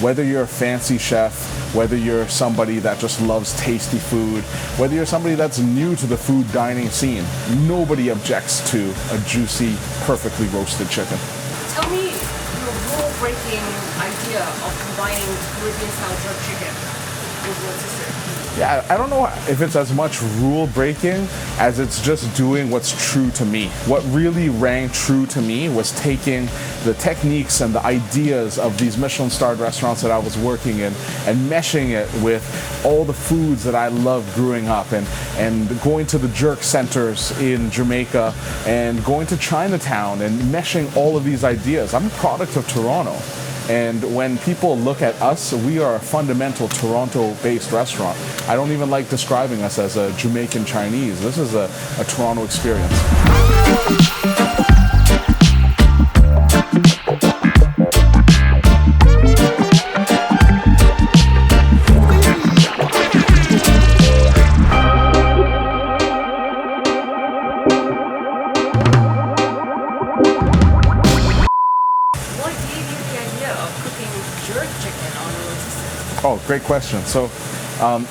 Whether you're a fancy chef, whether you're somebody that just loves tasty food, whether you're somebody that's new to the food dining scene, nobody objects to a juicy, perfectly roasted chicken. Tell me your rule-breaking idea of combining Caribbean-style jerk chicken with rotisserie. Yeah, I don't know if it's as much rule breaking as it's just doing what's true to me. What really rang true to me was taking the techniques and the ideas of these Michelin-starred restaurants that I was working in and meshing it with all the foods that I loved growing up, and going to the jerk centers in Jamaica and going to Chinatown and meshing all of these ideas. I'm a product of Toronto. And when people look at us, we are a fundamental Toronto-based restaurant. I don't even like describing us as a Jamaican Chinese. This is a Toronto experience. Oh, great question. So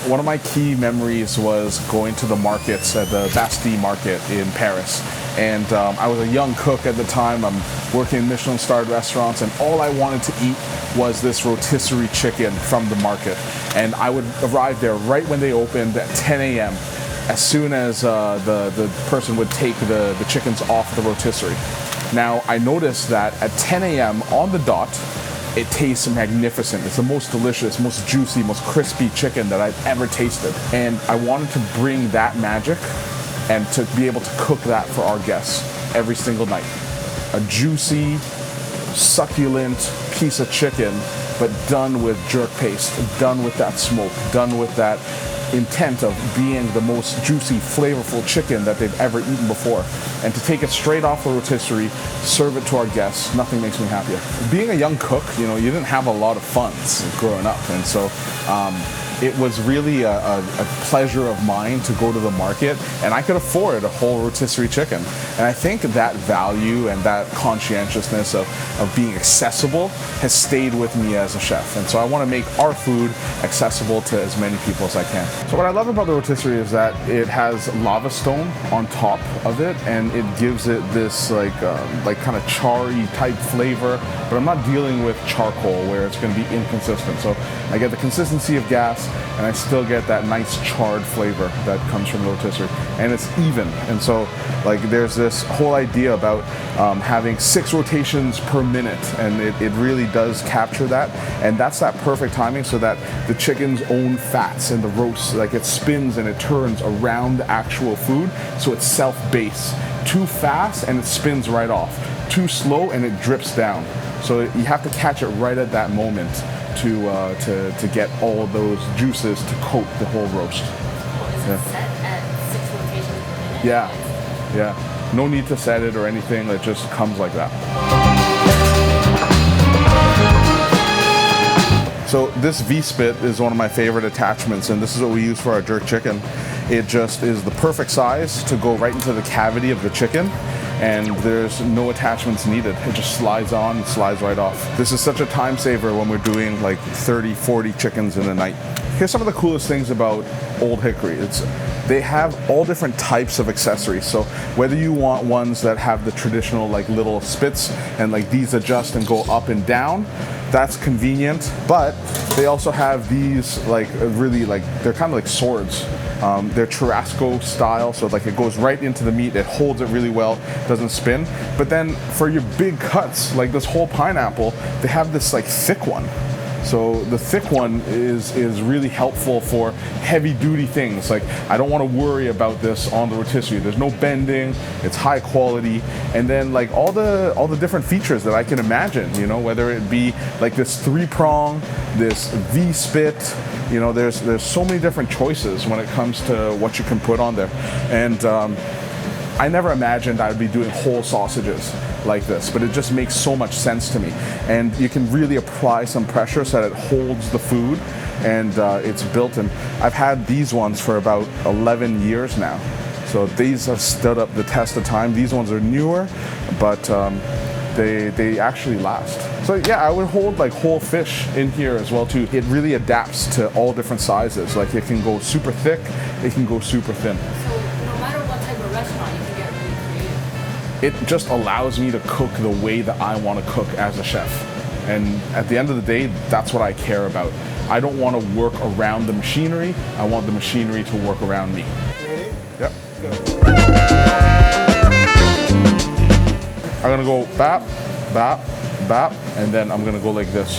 one of my key memories was going to the markets at the Bastille market in Paris. And I was a young cook at the time. I'm working in Michelin-starred restaurants, and all I wanted to eat was this rotisserie chicken from the market. And I would arrive there right when they opened at 10 a.m. as soon as the person would take the chickens off the rotisserie. Now, I noticed that at 10 a.m. on the dot, it tastes magnificent. It's the most delicious, most juicy, most crispy chicken that I've ever tasted. And I wanted to bring that magic and to be able to cook that for our guests every single night. A juicy, succulent piece of chicken, but done with jerk paste, done with that smoke, done with that intent of being the most juicy, flavorful chicken that they've ever eaten before. And to take it straight off the rotisserie, serve it to our guests, nothing makes me happier. Being a young cook, you didn't have a lot of funds growing up, and so it was really a pleasure of mine to go to the market, and I could afford a whole rotisserie chicken. And I think that value and that conscientiousness of being accessible has stayed with me as a chef. And so I want to make our food accessible to as many people as I can. So what I love about the rotisserie is that it has lava stone on top of it, and it gives it this like kind of charry type flavor, but I'm not dealing with charcoal where it's going to be inconsistent. So I get the consistency of gas, and I still get that nice charred flavor that comes from the rotisserie, and it's even. And so there's this whole idea about having 6 rotations per minute, and it really does capture that, and that's that perfect timing so that the chicken's own fats and the roast, it spins and it turns around the actual food, so it's self-based. Too fast and it spins right off. Too slow and it drips down. So you have to catch it right at that moment to get all those juices to coat the whole roast. Is it set at 6 rotations per minute? Yeah. No need to set it or anything. It just comes like that. So this V-spit is one of my favorite attachments, and this is what we use for our jerk chicken. It just is the perfect size to go right into the cavity of the chicken, and there's no attachments needed. It just slides on and slides right off. This is such a time saver when we're doing 30, 40 chickens in a night. Here's some of the coolest things about Old Hickory. They have all different types of accessories. So whether you want ones that have the traditional little spits and these adjust and go up and down, that's convenient. But they also have these really they're kind of like swords. They're Churrasco style, so it goes right into the meat, it holds it really well, doesn't spin. But then for your big cuts, like this whole pineapple, they have this thick one. So the thick one is really helpful for heavy duty things. I don't want to worry about this on the rotisserie. There's no bending, it's high quality, and then all the different features that I can imagine, whether it be this 3-prong, this V-spit, there's so many different choices when it comes to what you can put on there. And I never imagined I would be doing whole sausages like this, but it just makes so much sense to me. And you can really apply some pressure so that it holds the food, and it's built in. I've had these ones for about 11 years now. So these have stood up the test of time. These ones are newer, but they actually last. So yeah, I would hold like whole fish in here as well too. It really adapts to all different sizes. Like it can go super thick, it can go super thin. So no matter what type of restaurant, you can get really creative. It just allows me to cook the way that I want to cook as a chef. And at the end of the day, that's what I care about. I don't want to work around the machinery. I want the machinery to work around me. Ready? Yep. Go. I'm gonna go bap, bap, bap, and then I'm gonna go like this.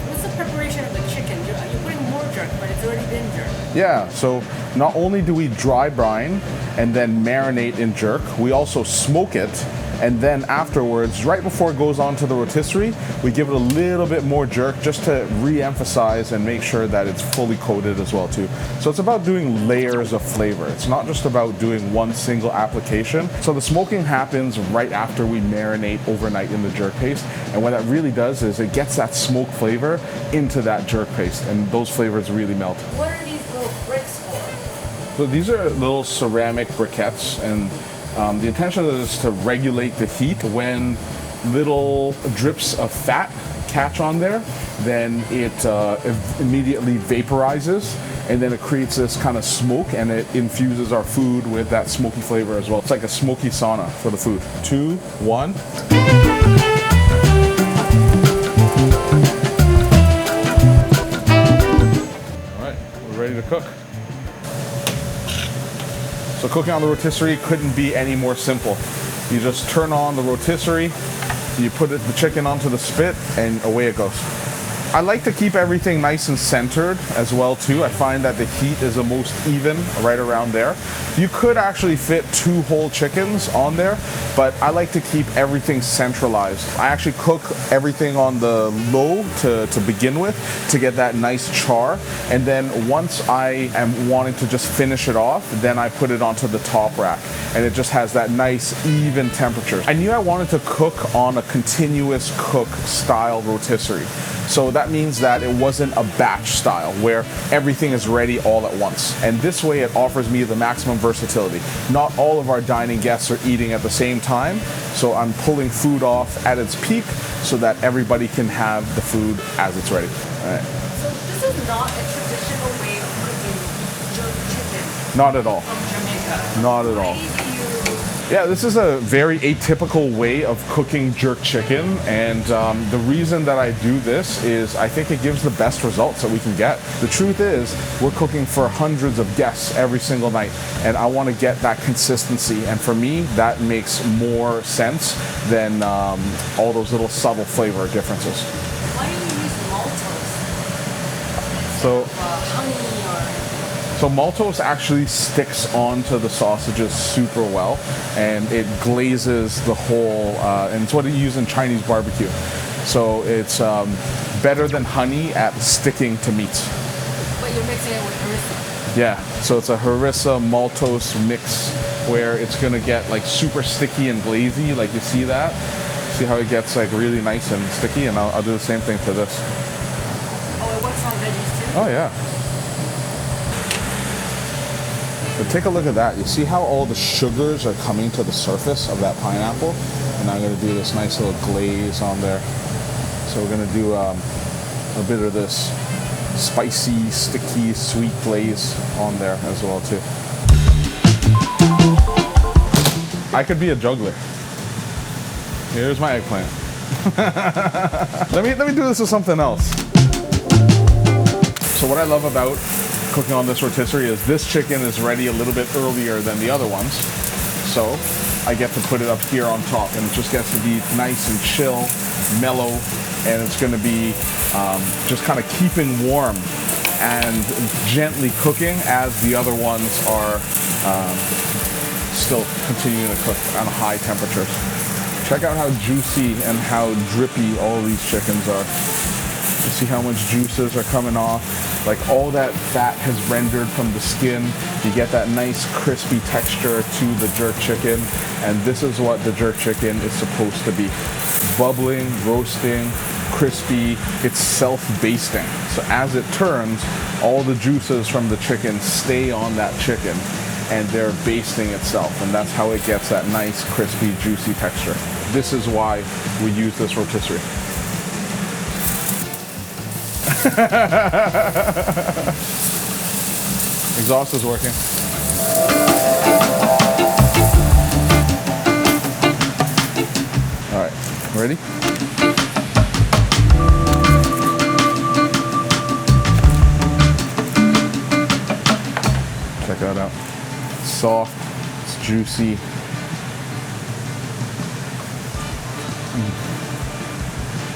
What's the preparation of the chicken? You're putting more jerk, but it's already been jerked. Yeah, so not only do we dry brine and then marinate in jerk, we also smoke it. And then afterwards, right before it goes on to the rotisserie, we give it a little bit more jerk just to re-emphasize and make sure that it's fully coated as well too. So it's about doing layers of flavor. It's not just about doing one single application. So the smoking happens right after we marinate overnight in the jerk paste. And what that really does is it gets that smoke flavor into that jerk paste, and those flavors really melt. What are these little bricks for? So these are little ceramic briquettes, and the intention is to regulate the heat. When little drips of fat catch on there, then it immediately vaporizes, and then it creates this kind of smoke, and it infuses our food with that smoky flavor as well. It's like a smoky sauna for the food. 2, 1. All right, we're ready to cook. So cooking on the rotisserie couldn't be any more simple. You just turn on the rotisserie, you put the chicken onto the spit, and away it goes. I like to keep everything nice and centered as well too. I find that the heat is the most even right around there. You could actually fit 2 whole chickens on there, but I like to keep everything centralized. I actually cook everything on the low to begin with to get that nice char, and then once I am wanting to just finish it off, then I put it onto the top rack, and it just has that nice even temperature. I knew I wanted to cook on a continuous cook style rotisserie. So that means that it wasn't a batch style where everything is ready all at once. And this way it offers me the maximum versatility. Not all of our dining guests are eating at the same time, so I'm pulling food off at its peak so that everybody can have the food as it's ready. All right. So this is not a traditional way of cooking jerk chicken Not at all. from Jamaica. Not at all. Why do you Yeah, this is a very atypical way of cooking jerk chicken, and the reason that I do this is I think it gives the best results that we can get. The truth is, we're cooking for hundreds of guests every single night, and I want to get that consistency, and for me, that makes more sense than all those little subtle flavor differences. Why do you use maltose? So, Honey or So maltose actually sticks onto the sausages super well, and it glazes the whole, and it's what you use in Chinese barbecue. So it's better than honey at sticking to meats. but you're mixing it with harissa. Yeah, so it's a harissa maltose mix where it's gonna get like super sticky and glazy, like you see that? See how it gets like really nice and sticky? And I'll do the same thing to this. Oh, it works on veggies too? Oh yeah. But take a look at that. You see how all the sugars are coming to the surface of that pineapple? And I'm going to do this nice little glaze on there. So we're going to do a bit of this spicy, sticky, sweet glaze on there as well too. I could be a juggler. Here's my eggplant. let me do this with something else. So what I love about cooking on this rotisserie is this chicken is ready a little bit earlier than the other ones. So I get to put it up here on top, and it just gets to be nice and chill, mellow, and it's going to be just kind of keeping warm and gently cooking as the other ones are still continuing to cook on high temperatures. Check out how juicy and how drippy all these chickens are. You see how much juices are coming off? Like all that fat has rendered from the skin. You get that nice crispy texture to the jerk chicken, and this is what the jerk chicken is supposed to be. Bubbling, roasting, crispy, it's self-basting. So as it turns, all the juices from the chicken stay on that chicken and they're basting itself, and that's how it gets that nice, crispy, juicy texture. This is why we use this rotisserie. Exhaust is working. All right, ready? Check that out. It's soft, it's juicy.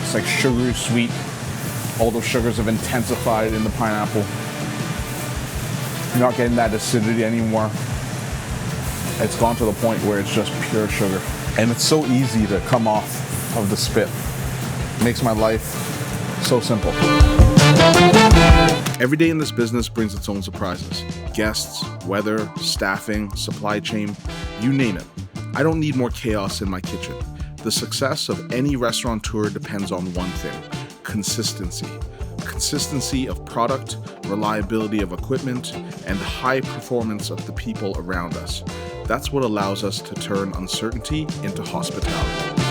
It's like sugary sweet. All those sugars have intensified in the pineapple. You're not getting that acidity anymore. It's gone to the point where it's just pure sugar. And it's so easy to come off of the spit. It makes my life so simple. Every day in this business brings its own surprises. Guests, weather, staffing, supply chain, you name it. I don't need more chaos in my kitchen. The success of any restaurateur depends on one thing: consistency. Consistency of product, reliability of equipment, and high performance of the people around us. That's what allows us to turn uncertainty into hospitality.